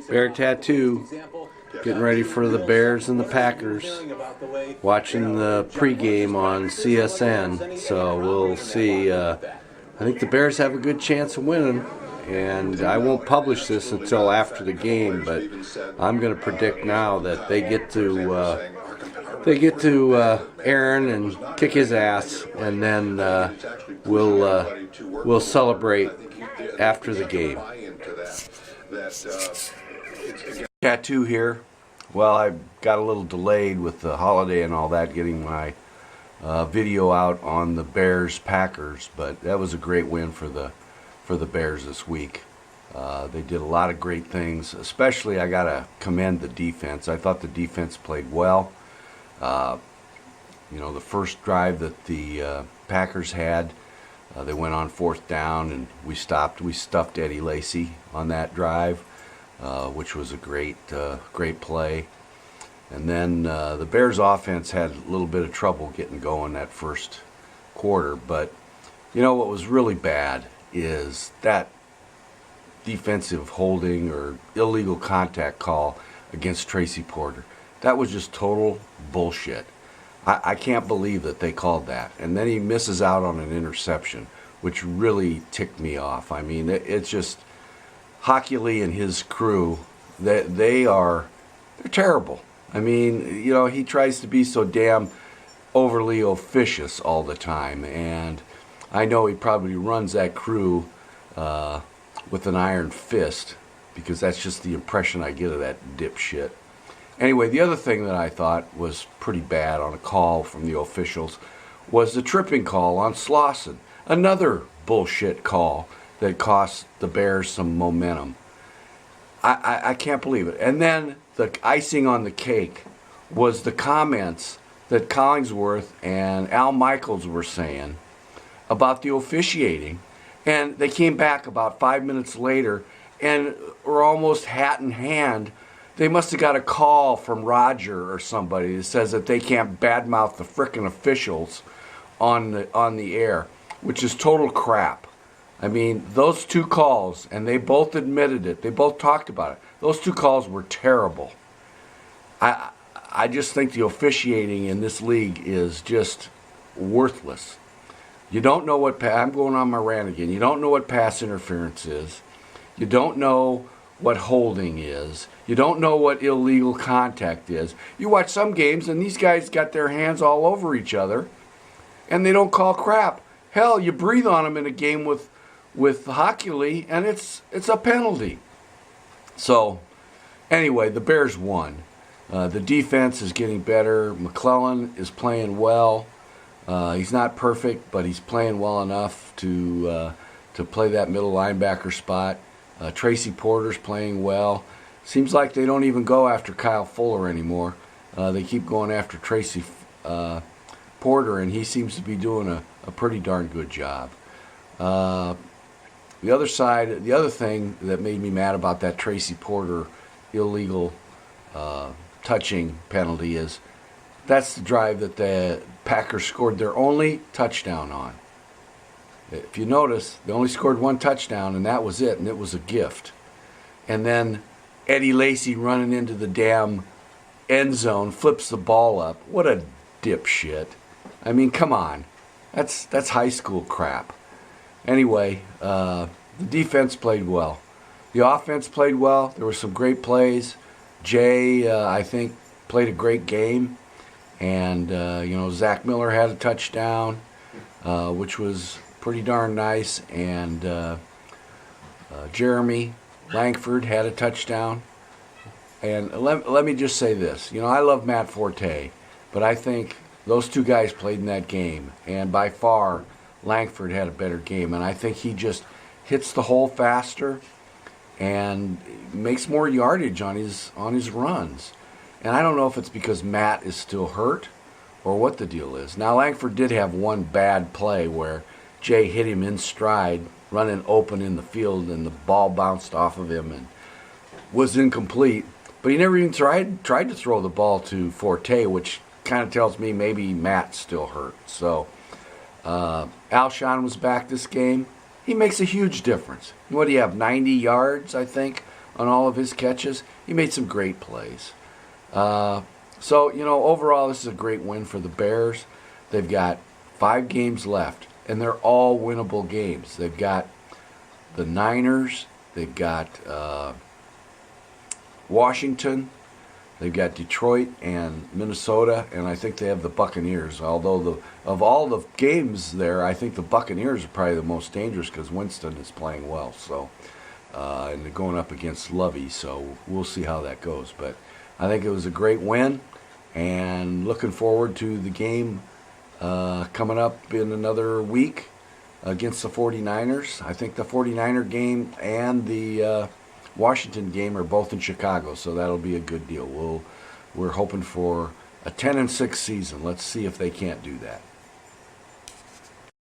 Bear Tattoo, getting ready for the Bears and the Packers, watching the pregame on CSN, so we'll see. I think the Bears have a good chance of winning, and I won't publish this until after the game, but I'm going to predict now that they get to Aaron and kick his ass, and then we'll celebrate after the game. Tattoo here. Well, I got a little delayed with the holiday and all that, getting my video out on the Bears Packers, but that was a great win for the Bears this week. They did a lot of great things. Especially, I gotta commend the defense. I thought the defense played well. The first drive that the Packers had, they went on fourth down, and we stuffed Eddie Lacy on that drive, which was a great play. And then the Bears offense had a little bit of trouble getting going that first quarter. But what was really bad is that defensive holding or illegal contact call against Tracy Porter. That was just total bullshit. I can't believe that they called that. And then he misses out on an interception, which really ticked me off. I mean, it's just Hockley and his crew, they're terrible. I mean, he tries to be so damn overly officious all the time, and I know he probably runs that crew with an iron fist, because that's just the impression I get of that dipshit. Anyway, the other thing that I thought was pretty bad on a call from the officials was the tripping call on Slauson. Another bullshit call that cost the Bears some momentum. I can't believe it. And then the icing on the cake was the comments that Collingsworth and Al Michaels were saying about the officiating. And they came back about 5 minutes later and were almost hat in hand. They must have got a call from Roger or somebody that says that they can't badmouth the frickin' officials on the air, which is total crap. I mean, those two calls, and they both admitted it, they both talked about it, those two calls were terrible. I just think the officiating in this league is just worthless. You don't know what, I'm going on my rant again, you don't know what pass interference is, you don't know what holding is, you don't know what illegal contact is. You watch some games and these guys got their hands all over each other and they don't call crap. Hell, you breathe on them in a game with Hockley and it's a penalty. So anyway, the Bears won. The defense is getting better. McClellan is playing well. He's not perfect, but he's playing well enough to play that middle linebacker spot. Tracy Porter's playing well. Seems like they don't even go after Kyle Fuller anymore. They keep going after Tracy Porter, and he seems to be doing a pretty darn good job. The other thing that made me mad about that Tracy Porter illegal touching penalty is that's the drive that the Packers scored their only touchdown on. If you notice, they only scored one touchdown, and that was it, and it was a gift. And then Eddie Lacy running into the damn end zone, flips the ball up. What a dipshit. I mean, come on. That's high school crap. Anyway, the defense played well. The offense played well. There were some great plays. Jay, I think, played a great game. And, Zach Miller had a touchdown, which was pretty darn nice, and Jeremy Langford had a touchdown. And let me just say this. I love Matt Forte, but I think those two guys played in that game, and by far Langford had a better game, and I think he just hits the hole faster and makes more yardage on his runs. And I don't know if it's because Matt is still hurt or what the deal is. Now, Langford did have one bad play where Jay hit him in stride, running open in the field, and the ball bounced off of him and was incomplete. But he never even tried to throw the ball to Forte, which kind of tells me maybe Matt's still hurt. So Alshon was back this game. He makes a huge difference. What do you have, 90 yards, I think, on all of his catches. He made some great plays. So, overall, this is a great win for the Bears. They've got 5 games left, and they're all winnable games. They've got the Niners, they've got Washington, they've got Detroit and Minnesota, and I think they have the Buccaneers. Although of all the games there, I think the Buccaneers are probably the most dangerous because Winston is playing well. So, and they're going up against Lovey, so we'll see how that goes. But I think it was a great win, and looking forward to the game coming up in another week against the 49ers. I think the 49er game and the Washington game are both in Chicago, so that'll be a good deal. We're hoping for a 10-6 season. Let's see if they can't do that.